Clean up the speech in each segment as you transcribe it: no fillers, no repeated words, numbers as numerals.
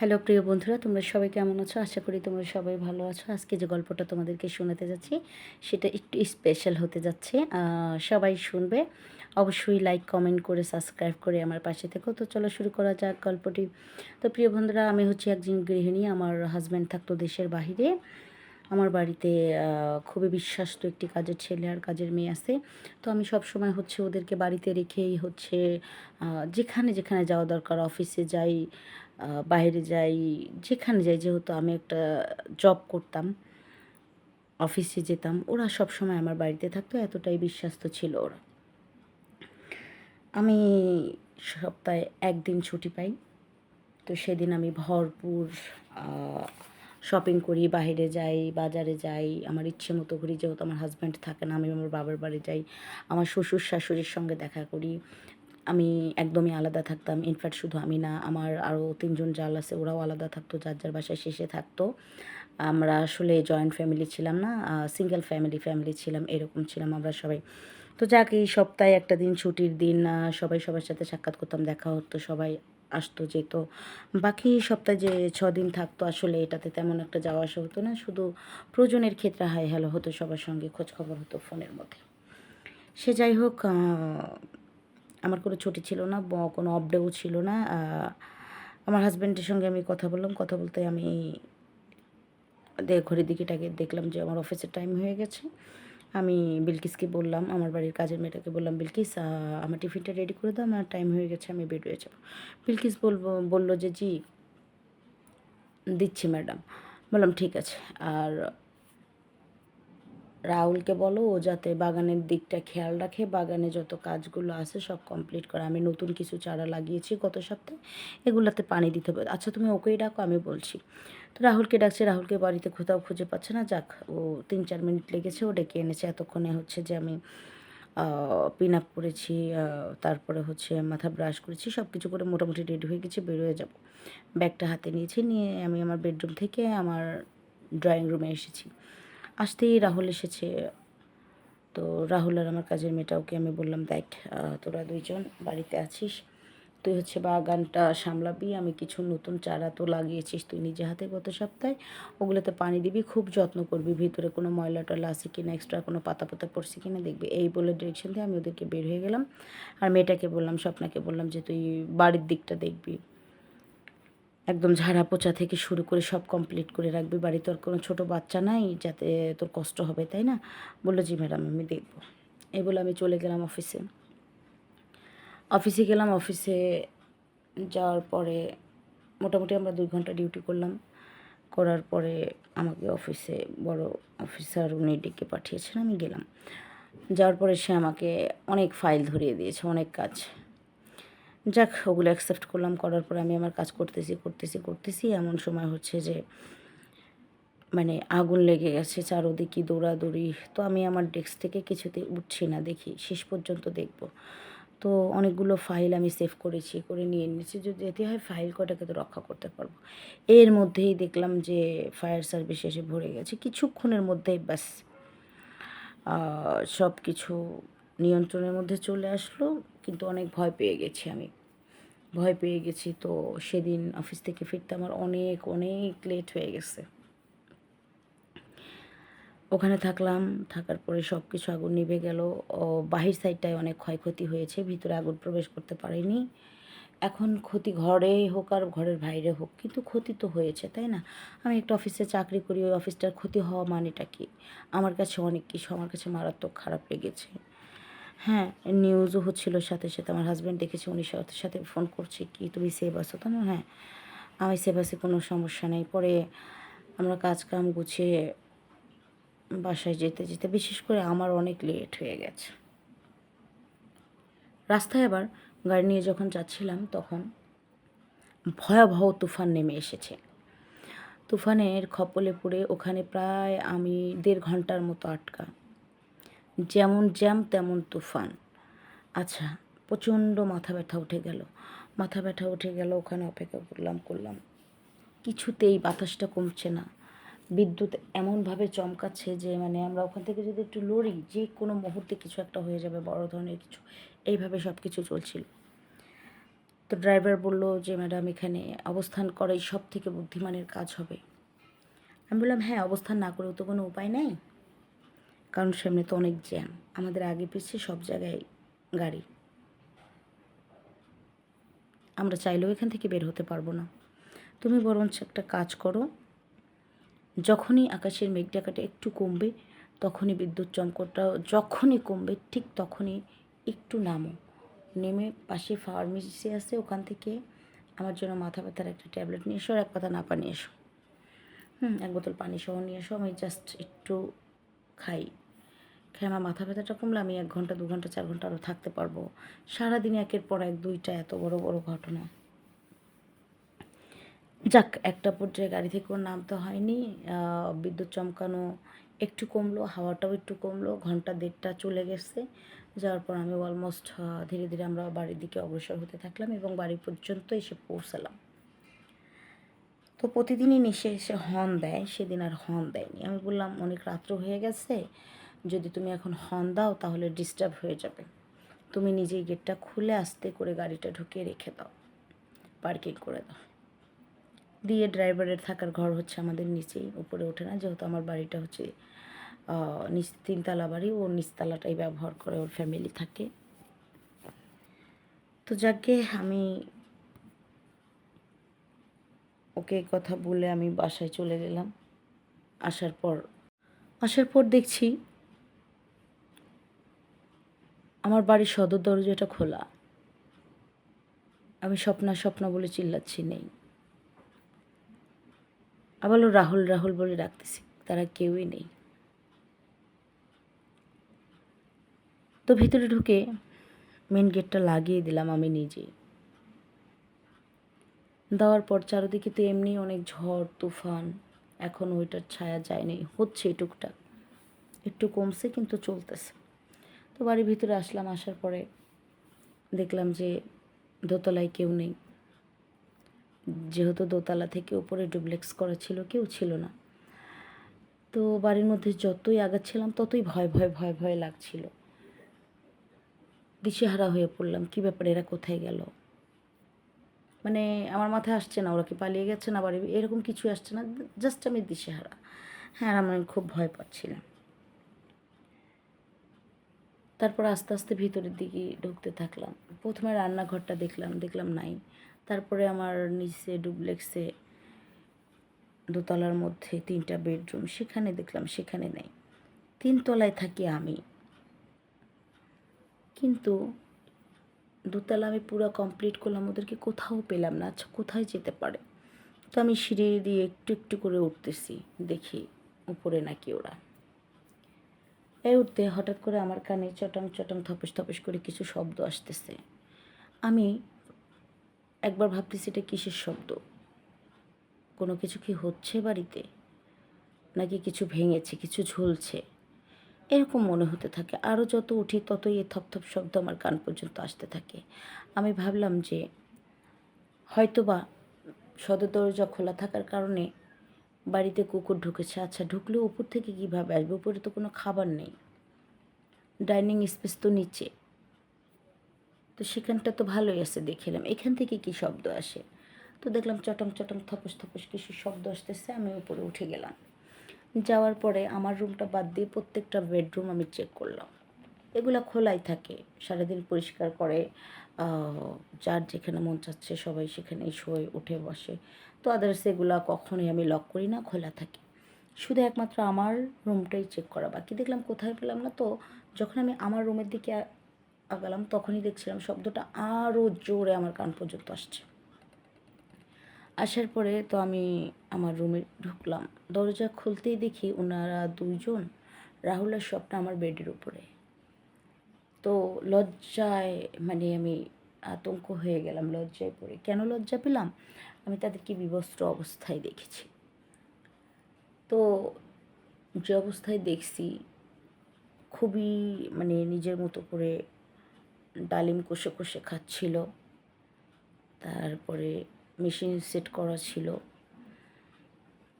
Hello প্রিয় বন্ধুরা, তোমরা সবাই কেমন আছো? আশা করি তোমরা সবাই ভালো আছো। আজকে যে গল্পটা তোমাদেরকে শোনাতে যাচ্ছি সেটা একটু স্পেশাল হতে যাচ্ছে। সবাই শুনবে। অবশ্যই লাইক, কমেন্ট করে সাবস্ক্রাইব করে আমার পাশে থেকো। তো চলো শুরু করা যাক গল্পটি। তো প্রিয় বন্ধুরা, আমি হচ্ছি একজন গৃহিণী। আমার হাজব্যান্ড থাকতো দেশের বাহিরে। আমার বাড়িতে খুবই বিশ্বাস্ত একটি কাজের ছেলে আর কাজের মেয়ে আছে। তো আমি সবসময় হচ্ছে ওদেরকে বাড়িতে রেখেই হচ্ছে যেখানে যেখানে যাওয়া দরকার, অফিসে যাই, বাইরে যাই, যেখানে যাই, যেহেতু আমি একটা জব করতাম, অফিসে যেতাম, ওরা সবসময় আমার বাড়িতে থাকতো, এতটাই বিশ্বাস্ত ছিল ওরা। আমি সপ্তাহে একদিন ছুটি পাই। তো সেদিন আমি ভরপুর শপিং করি, বাইরে যাই, বাজারে যাই, আমার ইচ্ছে মতো করি, যেহেতু আমার হাজব্যান্ড থাকে না, আমি আমার বাবার বাড়ি যাই, আমার শ্বশুর শাশুড়ির সঙ্গে দেখা করি। আমি একদমই আলাদা থাকতাম। ইনফ্যাক্ট শুধু আমি না, আমার আরও ৩ জন জাল আছে, ওরাও আলাদা থাকতো, যার যার বাসায় শেষে থাকতো। আমরা আসলে জয়েন্ট ফ্যামিলি ছিলাম না, সিঙ্গেল ফ্যামিলি ছিলাম, এরকম ছিলাম আমরা সবাই। তো যাক, এই সপ্তাহে একটা দিন ছুটির দিন, সবাই সবার সাথে সাক্ষাৎ করতাম, দেখা হতো, সবাই আসতো যেত। বাকি সপ্তাহে যে ৬ দিন থাকতো, আসলে এটাতে তেমন একটা যাওয়া আসা হতো না, শুধু প্রয়োজনের ক্ষেত্রে হাই হ্যালো হতো, সবার সঙ্গে খোঁজ খবর হতো ফোনের মধ্যে। সে যাই হোক, আমার কোনো ছুটি ছিল না, কোনো অফ ডেও ছিল না। আমার হাজব্যান্ডের সঙ্গে আমি কথা বললাম, কথা বলতে আমি ঘড়ির দিকেটাকে দেখলাম যে আমার অফিসের টাইম হয়ে গেছে। আমি বিলকিসকে বললাম, আমার বাড়ির কাজের মেয়েটাকে বললাম, বিলকিস, আমার টিফিনটা রেডি করে দাও, আমার টাইম হয়ে গেছে, আমি বের হয়ে যাব। বিলকিস বলল যে জি দিচ্ছি ম্যাডাম। বললাম ঠিক আছে। আর রাহুলকে বলো ও যাতে বাগানের দিকটা খেয়াল রাখে, বাগানে যত কাজগুলো আছে সব কমপ্লিট করে। আমি নতুন কিছু চারা লাগিয়েছি গত সপ্তাহে, এগুলোতে পানি দিতে হবে। আচ্ছা তুমি ওকেই ডাকো, আমি বলছি। তো রাহুলকে ডাকছে, রাহুলকে বাড়িতে কোথাও খুঁজে পাচ্ছে না। যাক, ও ৩-৪ মিনিট লেগেছে, ও ডেকে এনেছে। এতক্ষণে হচ্ছে যে আমি পিন আপ করেছি, তারপরে হচ্ছে মাথা ব্রাশ করেছি, সব কিছু করে মোটামুটি রেডি হয়ে গেছি, বের হয়ে যাব। ব্যাগটা হাতে নিয়েছি, নিয়ে আমি আমার বেডরুম থেকে আমার ড্রয়িং রুমে এসেছি। আসতেই রাহুল এসেছে। তো রাহুল আর আমার কাজের মেয়েটা, ওকে আমি বললাম, দেখ, তোরা 2জন বাড়িতে আছিস, তুই হচ্ছে বাগানটা সামলাবি, আমি কিছু নতুন চারা তো লাগিয়েছিস তুই নিজে হাতে গত সপ্তাহে, ওগুলোতে পানি দিবি, খুব যত্ন করবি, ভিতরে কোনো ময়লা টয়লা আছে কিনা, এক্সট্রা কোনো পাতা পাতা পড়ছে কিনা দেখবি। এই বলে ডিরেকশন দিয়ে আমি ওদেরকে বের হয়ে গেলাম। আর মেয়েটাকে বললাম, স্বপ্নাকে বললাম যে তুই বাড়ির দিকটা দেখবি, একদম ঝাড়া পোছা থেকে শুরু করে সব কমপ্লিট করে রাখবি, বাড়ি তোর কোনো ছোটো বাচ্চা নাই যাতে তোর কষ্ট হবে, তাই না? বললো জি ম্যাডাম, আমি দেখবো। এই বলে আমি চলে গেলাম অফিসে। অফিসে যাওয়ার পরে মোটামুটি আমরা 2 ঘন্টা ডিউটি করলাম। করার পরে আমাকে অফিসে বড় অফিসার উনি ডেকে পাঠিয়েছেন, আমি গেলাম। যাওয়ার পরে সে আমাকে অনেক ফাইল ধরিয়ে দিয়েছে, অনেক কাজ। যাক, ওগুলো অ্যাকসেপ্ট করলাম। করার পরে আমি আমার কাজ করতেছি, এমন সময় হচ্ছে যে মানে আগুন লেগে গেছে, চারোদিকে দৌড়াদৌড়ি। তো আমি আমার ডেস্ক থেকে কিছুতেই উঠছি না, দেখি শেষ পর্যন্ত দেখব। তো অনেকগুলো ফাইল আমি সেভ করেছি, করে নিয়ে নিয়েছি, যদি যেতে হয় ফাইল কটাকে তো রক্ষা করতে পারবো। এর মধ্যেই দেখলাম যে ফায়ার সার্ভিস এসে ভরে গেছে, কিছুক্ষণের মধ্যেই ব্যাস সব কিছু নিয়ন্ত্রণের মধ্যে চলে আসলো। কিন্তু অনেক ভয় পেয়ে গেছি আমি, ভয় পেয়ে গেছি। তো সেদিন অফিস থেকে ফিরতে আমার অনেক অনেক লেট হয়ে গেছে। ওখানে থাকলাম, থাকার পরে সব কিছু আগুন নিভে গেল। বাহির সাইডটায় অনেক ক্ষয়ক্ষতি হয়েছে, ভিতরে আগুন প্রবেশ করতে পারেনি। এখন ক্ষতি ঘরে হোক আর ঘরের বাইরে হোক, কিন্তু ক্ষতি তো হয়েছে, তাই না? আমি একটা অফিসে চাকরি করি, ওই অফিসটার ক্ষতি হওয়া মানেটা কি? আমার কাছে অনেক কিছু, আমার কাছে মারাত্মক খারাপ লেগেছে। হ্যাঁ, নিউজও হচ্ছিল সাথে সাথে, আমার হাজব্যান্ড দেখেছে, উনি সাথে সাথে ফোন করছে, কি তুমি সেভ আছো তো? না, হ্যাঁ আমি সেভ আছি, কোনো সমস্যা নেই। পরে আমরা কাজ কাম গুছিয়ে বাসায় যেতে যেতে বিশেষ করে আমার অনেক লেট হয়ে গেছে। রাস্তায় আবার গাড়ি নিয়ে যখন যাচ্ছিলাম, তখন ভয়াবহ তুফান নেমে এসেছে। তুফানের খপ্পরে পড়ে ওখানে প্রায় আমি 1.5 ঘন্টার মতো আটকা। যেমন জ্যাম তেমন তুফান। আচ্ছা, প্রচণ্ড মাথা ব্যথা উঠে গেল, ওখানে অপেক্ষা করলাম, কিছুতেই বাতাসটা কমছে না। বিদ্যুৎ এমনভাবে চমকাচ্ছে যে মানে আমরা ওখান থেকে যদি একটু লড়ি, যে কোনো মুহূর্তে কিছু একটা হয়ে যাবে, বড় ধরনের কিছু। এইভাবে সব কিছু চলছিল। তো ড্রাইভার বলল যে ম্যাডাম এখানে অবস্থান করাই সব থেকে বুদ্ধিমানের কাজ হবে। আমি বললাম হ্যাঁ, অবস্থান না করেও তো কোনো উপায় নেই, কারণ সামনে তো অনেক জ্যাম, আমাদের আগে পিছিয়ে সব জায়গায় গাড়ি, আমরা চাইলেও এখান থেকে বের হতে পারবো না। তুমি বরঞ্চ একটা কাজ করো, যখনই আকাশের মেঘ ডাকাটা একটু কমবে, তখনই বিদ্যুৎ চমকটা যখনই কমবে ঠিক তখনই একটু নামো, নেমে পাশে ফার্মেসি আছে, ওখান থেকে আমার জন্য মাথা ব্যথার একটা ট্যাবলেট নিয়ে এসো আর এক পাতা নাপা নিয়ে এসো। এক বোতল পানি সহ নিয়ে এসো, আমি জাস্ট একটু খাই, খেয়ে আমার মাথা ব্যথাটা কমলে আমি 1 ঘন্টা 2 ঘন্টা 4 ঘন্টা আরও থাকতে পারবো। সারাদিনে একের পর এক 2টা এত বড় বড় ঘটনা। যাক, একটা পর্যায়ে গাড়ি থেকেও নামতে হয়নি, বিদ্যুৎ চমকানো একটু কমলো, হাওয়াটাও একটু কমলো, 1-1.5 ঘন্টা চলে গেছে। যাওয়ার পর আমি অলমোস্ট ধীরে ধীরে আমরা বাড়ির দিকে অগ্রসর হতে থাকলাম এবং বাড়ি পর্যন্ত এসে পৌঁছালাম। তো প্রতিদিনই নেশে এসে হর্ন দেয়, সেদিন আর হর্ন দেয়নি। আমি বললাম অনেক রাত্র হয়ে গেছে, যদি তুমি এখন হর্ন দাও তাহলে ডিস্টার্ব হয়ে যাবে, তুমি নিজেই গেটটা খুলে আস্তে করে গাড়িটা ঢুকিয়ে রেখে দাও, পার্কিং করে দাও। দিয়ে ড্রাইভারের থাকার ঘর হচ্ছে আমাদের নিচেই, উপরে ওঠে না, যেহেতু আমার বাড়িটা হচ্ছে নিচ 3 তলা বাড়ি, ও নিচতলাটাই ব্যবহার করে, ওর ফ্যামিলি থাকে। তো যাকে আমি ওকে কথা বলে আমি বাসায় চলে গেলাম। আসার পর দেখছি আমার বাড়ির সদর দরজাটা খোলা। আমি স্বপ্না স্বপ্না বলে চিল্লাচ্ছি, নেই। আবার রাহুল রাহুল বলে ডাকতেছি, তারা কেউই নেই। তো ভিতরে ঢুকে মেন গেটটা লাগিয়ে দিলাম আমি নিজেই। দেওয়ার পর চারিদিকে তো এমনি অনেক ঝড় তুফান, এখন ওইটার ছায়া যায়নি, হচ্ছে টুকটাক, একটু কমছে কিন্তু চলতেছে। তো বাড়ির ভিতরে আসলাম, আসার পরে দেখলাম যে দোতলায় কেউ নেই, যেহেতু দোতলা থেকে উপরে ডুপ্লেক্স করা ছিল, কেউ ছিল না। তো বাড়ির মধ্যে যতই আগাচ্ছিলাম ততই ভয় ভয় ভয় ভয় লাগছিল, দিশেহারা হয়ে পড়লাম, কী ব্যাপার, এরা কোথায় গেল, মানে আমার মাথায় আসছে না ওরা কি পালিয়ে গেছে না বাড়ি, এরকম কিছু আসছে না, জাস্ট আমি দিশেহারা। হ্যাঁ, আমি খুব ভয় পাচ্ছিলাম। তারপর আস্তে আস্তে ভিতরের দিকে ঢুকতে থাকলাম। প্রথমে রান্নাঘরটা দেখলাম নাই। তারপরে আমার নিচে ডুপ্লেক্সে দোতলার মধ্যে 3টা বেডরুম, সেখানে দেখলাম, সেখানে নেই। 3 তলায় থাকি আমি, কিন্তু দোতলা আমি পুরো কমপ্লিট করলাম, ওদেরকে কোথাও পেলাম না। আচ্ছা, কোথায় যেতে পারে? তো আমি সিঁড়ি দিয়ে একটু একটু করে উঠতেছি, দেখি উপরে নাকি ওরা। এই উঠতে হঠাৎ করে আমার কানে চটাং চটাং থপস থপস করে কিছু শব্দ আসতেছে। আমি একবার ভাবতেছি এটা কিসের শব্দ, কোনো কিছু কি হচ্ছে বাড়িতে, নাকি কিছু ভেঙেছে, কিছু ঝুলছে, এরকম মনে হতে থাকে। আরও যত উঠি ততই এই থপথপ শব্দ আমার কান পর্যন্ত আসতে থাকে। আমি ভাবলাম যে হয়তোবা সদর দরজা খোলা থাকার কারণে বাড়িতে কুকুর ঢুকেছে। আচ্ছা, ঢুকলেও উপর থেকে কীভাবে আসবে, উপরে তো কোনো খাবার নেই, ডাইনিং স্পেস তো নিচে, তো সেখানটা তো ভালোই আছে, দেখলাম এখান থেকে কি শব্দ আসে। তো দেখলাম চটং চটং থপস থপস কিছু শব্দ আসতেছে, আমি উপরে উঠে গেলাম। যাওয়ার পরে আমার রুমটা বাদ দিয়ে প্রত্যেকটা বেডরুম আমি চেক করলাম, এগুলো খোলাই থাকে, সারাদিন পরিষ্কার করে, যার যেখানে মন চাচ্ছে সবাই সেখানেই শোয়, উঠে বসে। তো আদার্স এগুলো কখনোই আমি লক করি না, খোলা থাকে। শুধু একমাত্র আমার রুমটাই চেক করা বাকি। দেখলাম কোথায় পেলাম না, তো যখন আমি আমার রুমের দিকে আগালাম তখনই দেখছিলাম শব্দটা আরও জোরে আমার কান পর্যন্ত আসছে। আসার পরে তো আমি আমার রুমে ঢুকলাম, দরজা খুলতেই দেখি ওনারা 2জন, রাহুল আর স্বপ্না আমার বেডের উপরে। তো লজ্জায় মানে আমি আতঙ্ক হয়ে গেলাম, লজ্জায় পড়ে। কেন লজ্জা পেলাম? আমি তাদেরকে বিবস্ত্র অবস্থায় দেখেছি। তো যে অবস্থায় দেখছি, খুবই মানে নিজের মতো করে ডালিম কষে কষে খাচ্ছিল, তারপরে মেশিন সেট করা ছিল,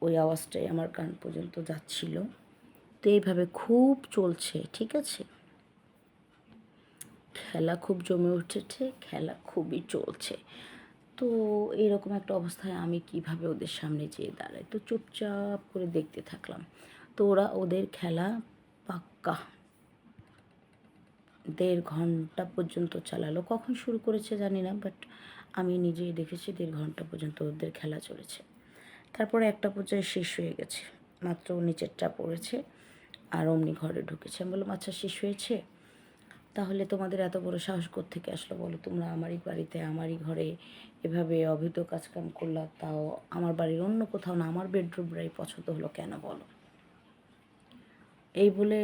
ওই আওয়াজটাই আমার কান পর্যন্ত যাচ্ছিল। তো এইভাবে খুব চলছে, ঠিক আছে। খেলা খুব জমে উঠেছে, খেলা খুবই চলছে। তো এরকম একটা অবস্থায় আমি কিভাবে ওদের সামনে যেয়ে দাঁড়াই? তো চুপচাপ করে দেখতে থাকলাম। তো ওরা ওদের খেলা পাক্কা ১.৫ ঘন্টা পর্যন্ত চালালো। কখন শুরু করেছে জানি না, বাট আমি নিজেই দেখেছি ১.৫ ঘন্টা পর্যন্ত ওদের খেলা চলেছে। তারপরে একটা পর্যায়ে শেষ হয়ে গেছে। মাত্র নিচেরটা পড়েছে আর অমনি ঘরে ঢুকেছে। আমি বললাম, "আচ্ছা শেষ হয়েছে? তাহলে তোমাদের এত বড় সাহস কোত্থেকে আসলো বলো? তোমরা আমারই বাড়িতে, আমারই ঘরে এভাবে অবৈধ কাজকাম করলা, তাও আমার বাড়ির অন্য কোথাও না, আমার বেডরুমটাই পছন্দ হলো কেন বলো?" এই বলে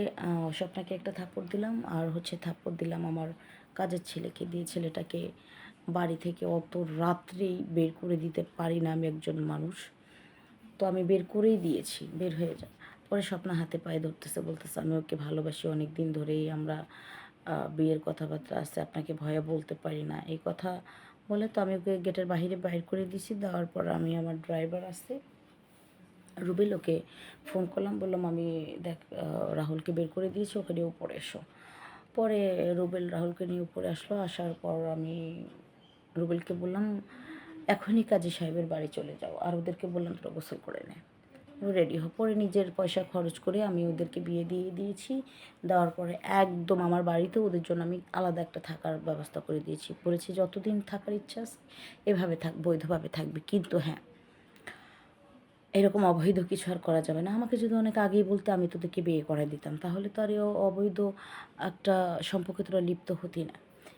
স্বপ্নাকে একটা থাপ্পড় দিলাম, আর থাপ্পড় দিলাম আমার কাজের ছেলেকে দিয়ে। ছেলেটাকে বাড়ি থেকে অত রাত্রেই বের করে দিতে পারি না, আমি একজন মানুষ। তো আমি বের করেই দিয়েছি, বের হয়ে যা। পরে স্বপ্না হাতে পায়ে ধরতেছে, বলতেছে, "আমি ওকে ভালোবাসি অনেক দিন ধরেই, আমরা বিয়ের কথাবার্তা আছে, আপনাকে ভয়ে বলতে পারি না।" এই কথা বলে তো আমি ওকে গেটের বাহিরে বাইর করে দিয়েছি। দেওয়ার পর আমি আমার ড্রাইভার আছে রুবেল, ওকে ফোন করলাম, বললাম, "আমি দেখ রাহুলকে বের করে দিয়েছি, ওকে নিয়ে উপরে এসো।" পরে রুবেল রাহুলকে নিয়ে উপরে আসলো। আসার পর আমি রুবেলকে বললাম, "এখনই কাজী সাহেবের বাড়ি চলে যাও।" আর ওদেরকে বললাম, "তোরা গোসল করে নে, রেডি হো।" পরে নিজের পয়সা খরচ করে আমি ওদেরকে বিয়ে দিয়ে দিয়েছি। দেওয়ার পরে একদম আমার বাড়িতে ওদের জন্য আমি আলাদা একটা থাকার ব্যবস্থা করে দিয়েছি। বলেছি, "যতদিন থাকার ইচ্ছা আছে এভাবে থাক, বৈধভাবে থাকবে, কিন্তু হ্যাঁ, এরকম অবৈধ কিছু আর করা যাবে না। আমাকে যদি অনেক আগেই বলতে, আমি তোদেরকে বিয়ে করায় দিতাম। তাহলে তো আর এ অবৈধ একটা সম্পর্কে তোরা লিপ্ত হতি না।"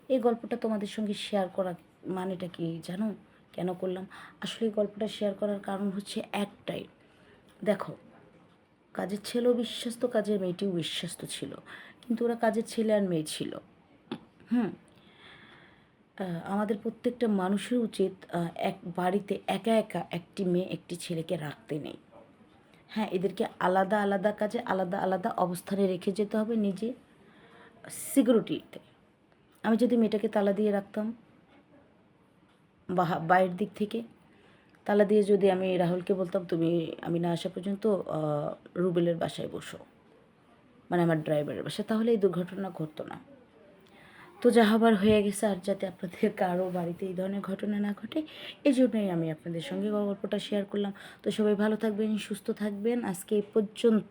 এই গল্পটা তোমাদের সঙ্গে শেয়ার করা মানেটা কি জানো? কেন করলাম? আসলে এই গল্পটা শেয়ার করার কারণ হচ্ছে একটাই। দেখো, কাজের ছেলেও বিশ্বস্ত, কাজের মেয়েটিও বিশ্বস্ত ছিল। কিন্তু ওরা কাজের ছেলে আর মেয়ে ছিল। হুম? আমাদের প্রত্যেকটা মানুষের উচিত এক বাড়িতে একা একা একটি মেয়ে একটি ছেলেকে রাখতে নেই। হ্যাঁ, এদেরকে আলাদা আলাদা কাজে আলাদা আলাদা অবস্থানে রেখে যেতে হবে নিজে সিকিউরিটিতে। আমি যদি মেয়েটাকে তালা দিয়ে রাখতাম বাইরের দিক থেকে, তালা দিয়ে যদি আমি রাহুলকে বলতাম, "তুমি আমি না আসা পর্যন্ত রুবেলের বাসায় বসো", মানে আমার ড্রাইভারের বাসায়, তাহলে এই দুর্ঘটনা ঘটতো না। তো যা হবার হয়ে গেছে, আর যাতে আপনাদের কারো বাড়িতে এই ধরনের ঘটনা না ঘটে, এই জন্যই আমি আপনাদের সঙ্গে গল্পটা শেয়ার করলাম। তো সবাই ভালো থাকবেন, সুস্থ থাকবেন। আজকে এই পর্যন্তই।